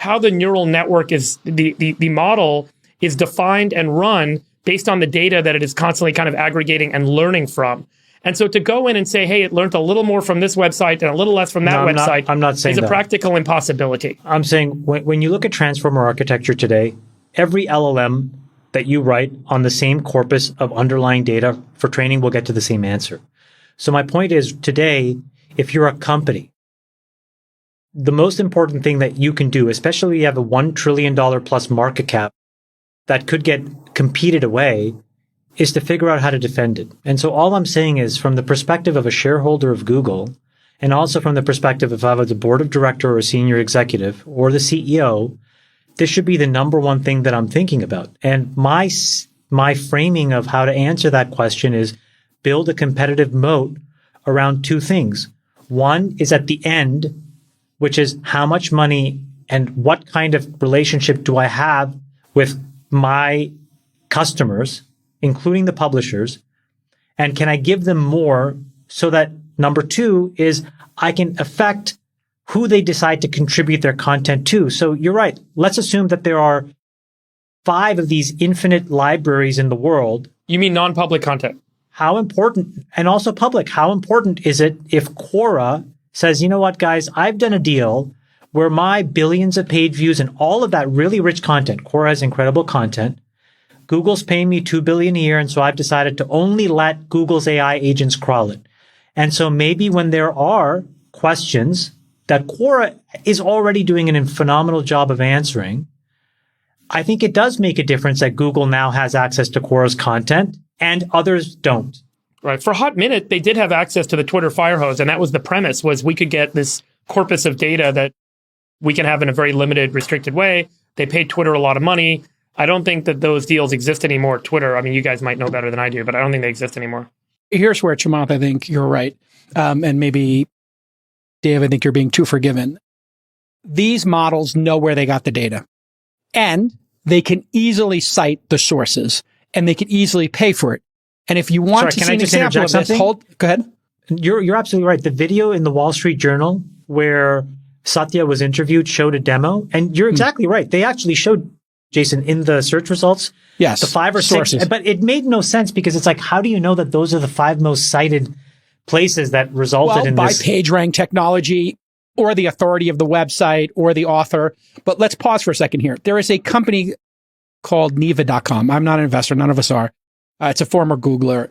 how the neural network is, the model is defined and run based on the data that it is constantly kind of aggregating and learning from. And so to go in and say, hey, it learned a little more from this website and a little less from that website I'm not saying is a practical impossibility. I'm saying when you look at transformer architecture today, every LLM that you write on the same corpus of underlying data for training will get to the same answer. So my point is today, if you're a company, the most important thing that you can do, especially if you have a $1 trillion plus market cap that could get competed away, is to figure out how to defend it. And so all I'm saying is from the perspective of a shareholder of Google, and also from the perspective of either the board of director or a senior executive or the CEO, this should be the number one thing that I'm thinking about. And my framing of how to answer that question is build a competitive moat around two things. One is at the end, which is how much money and what kind of relationship do I have with my customers, including the publishers, and can I give them more so that number two is I can affect who they decide to contribute their content to. So you're right. Let's assume that there are 5 of these infinite libraries in the world. You mean non-public content? How important, and also public, how important is it if Quora says, you know what, guys, I've done a deal where my billions of page views and all of that really rich content, Quora has incredible content, Google's paying me $2 billion a year, and so I've decided to only let Google's AI agents crawl it. And so maybe when there are questions that Quora is already doing a phenomenal job of answering, I think it does make a difference that Google now has access to Quora's content and others don't. Right. For a hot minute, they did have access to the Twitter firehose, and that was the premise, was we could get this corpus of data that we can have in a very limited, restricted way. They paid Twitter a lot of money. I don't think that those deals exist anymore at Twitter. I mean, you guys might know better than I do, but I don't think they exist anymore. Here's where, Chamath, I think you're right. And maybe, Dave, I think you're being too forgiving. These models know where they got the data. And they can easily cite the sources. And they can easily pay for it. And if you want to see an example of this, go ahead. You're absolutely right. The video in the Wall Street Journal where Satya was interviewed showed a demo. And you're exactly right. They actually showed, Jason, in the search results, yes, the 5 or 6 sources. But it made no sense because it's like, how do you know that those are the 5 most cited places that resulted in this? By PageRank technology or the authority of the website or the author. But let's pause for a second here. There is a company called Neeva.com. I'm not an investor. None of us are. It's a former Googler.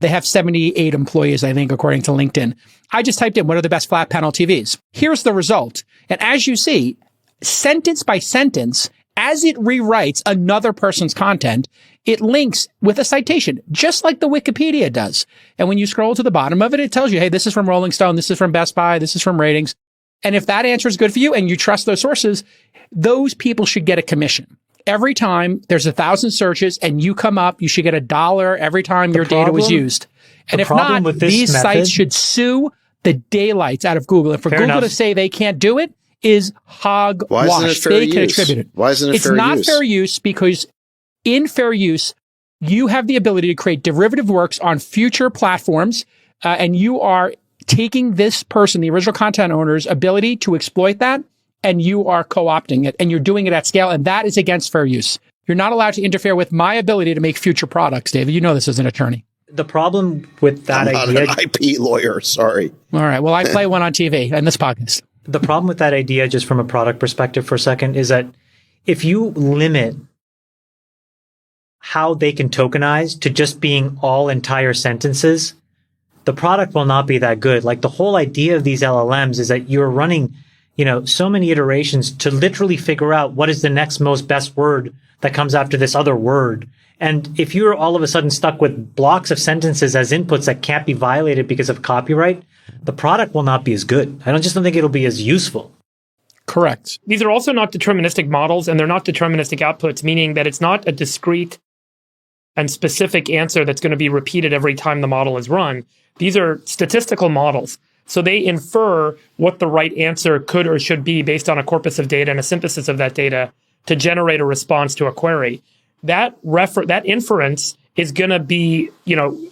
They have 78 employees, I think, according to LinkedIn. I just typed in, what are the best flat panel TVs? Here's the result. And as you see, sentence by sentence, as it rewrites another person's content, it links with a citation, just like the Wikipedia does. And when you scroll to the bottom of it, it tells you, hey, this is from Rolling Stone, this is from Best Buy, this is from Ratings. And if that answer is good for you and you trust those sources, those people should get a commission. Every time there's 1,000 searches and you come up, you should get $1 every time your data was used. And if not, these sites should sue the daylights out of Google. And for Google to say they can't do it is hogwash. They can attribute it. Why isn't it fair use? It's not fair use because in fair use, you have the ability to create derivative works on future platforms, and you are taking this person, the original content owner's ability to exploit that, and you are co-opting it, and you're doing it at scale, and that is against fair use. You're not allowed to interfere with my ability to make future products, David. You know this as an attorney. The problem with that idea... I'm not an IP lawyer, sorry. All right, well, I play one on TV and this podcast. The problem with that idea, just from a product perspective for a second, is that if you limit how they can tokenize to just being all entire sentences, the product will not be that good. Like the whole idea of these LLMs is that you're running, so many iterations to literally figure out what is the next most best word that comes after this other word. And if you're all of a sudden stuck with blocks of sentences as inputs that can't be violated because of copyright, the product will not be as good. I don't think it'll be as useful. Correct. These are also not deterministic models, and they're not deterministic outputs, meaning that it's not a discrete and specific answer that's going to be repeated every time the model is run. These are statistical models. So they infer what the right answer could or should be based on a corpus of data and a synthesis of that data to generate a response to a query. That inference is going to be,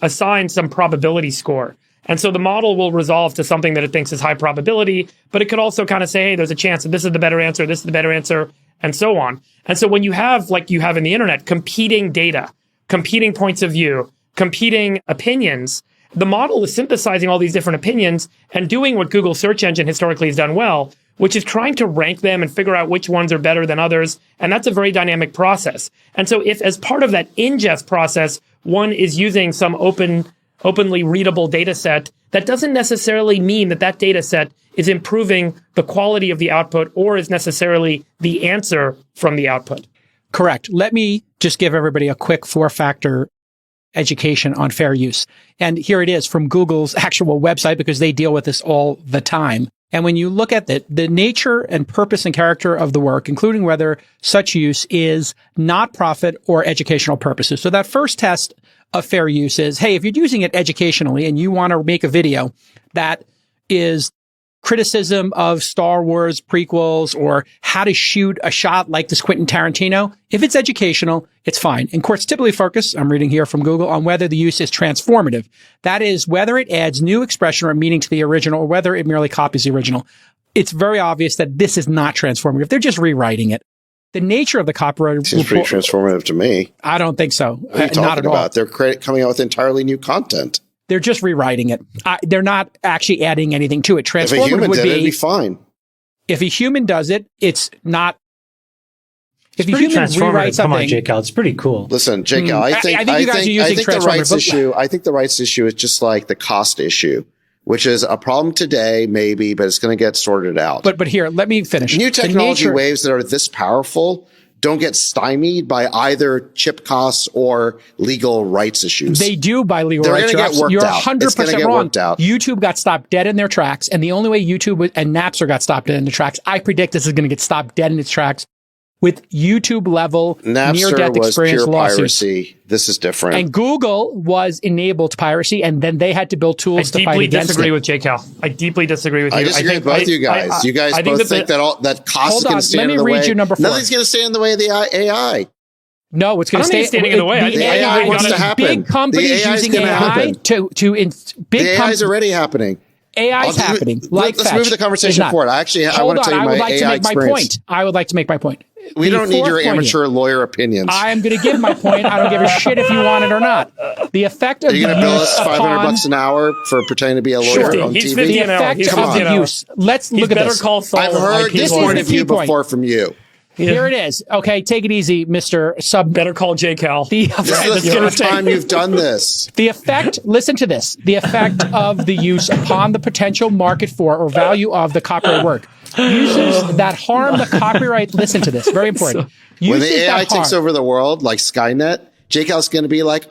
assigned some probability score. And so the model will resolve to something that it thinks is high probability, but it could also kind of say, hey, there's a chance that this is the better answer, this is the better answer, and so on. And so when you have, like you have in the internet, competing data, competing points of view, competing opinions, the model is synthesizing all these different opinions and doing what Google search engine historically has done well, which is trying to rank them and figure out which ones are better than others. And that's a very dynamic process. And so if as part of that ingest process, one is using some openly readable data set, that doesn't necessarily mean that that data set is improving the quality of the output or is necessarily the answer from the output. Correct. Let me just give everybody a quick 4-factor education on fair use. And here it is from Google's actual website, because they deal with this all the time. And when you look at the nature and purpose and character of the work, including whether such use is not profit or educational purposes. So that first test of fair use is, hey, if you're using it educationally and you want to make a video that is criticism of Star Wars prequels or how to shoot a shot like this Quentin Tarantino, if it's educational, it's fine. And courts typically focus, I'm reading here from Google, on whether the use is transformative. That is, whether it adds new expression or meaning to the original or whether it merely copies the original. It's very obvious that this is not transformative. They're just rewriting it. The nature of the copyright seems pretty transformative to me. I don't think so. What are you talking about? They're coming out with entirely new content. They're just rewriting it. They're not actually adding anything to it. Transformative if a human would did it, it'd be fine. If a human does it, it's not. If a human rewrites something, come on, Jake Al, it's pretty cool. Listen, Jake Al, I think the rights issue is just like the cost issue, which is a problem today, maybe, but it's going to get sorted out. But here, let me finish. New technology waves that are this powerful don't get stymied by either chip costs or legal rights issues. They do by legal rights. You're 100% wrong. YouTube got stopped dead in their tracks, and the only way YouTube and Napster got stopped dead in their tracks, I predict this is going to get stopped dead in its tracks with YouTube level near-death experience lawsuits. Piracy. This is different. And Google was enabled piracy, and then they had to build tools to fight against it. I deeply disagree with Jake Al. I deeply disagree with you. I disagree with both you guys. You guys both think that cost is going to stand in the way. Let me read you number 4. Nothing's going to stand in the way of the AI. No, it's going to stay standing in the way. The AI wants to happen. Big companies using AI the AI is already happening. AI is happening. Let's move the conversation forward. I want to tell you my AI experience. I would like to make my point. We don't need your amateur lawyer opinions. I am going to give my point. I don't give a shit if you want it or not. The effect of the use upon... Are you going to bill us $500 an hour for pretending to be a lawyer on He's TV? 50 an hour. The effect of the use. Let's look at this. I've heard this point of view before from you. Yeah. Here it is. Okay, take it easy, Mr. Sub. Better call Jake Al. This is the third time you've done this. The effect, listen to this, the effect of the use upon the potential market for or value of the copyright work. Uses that harm the copyright, listen to this, very important. When the AI takes over the world, like Skynet, Jake Al's going to be like,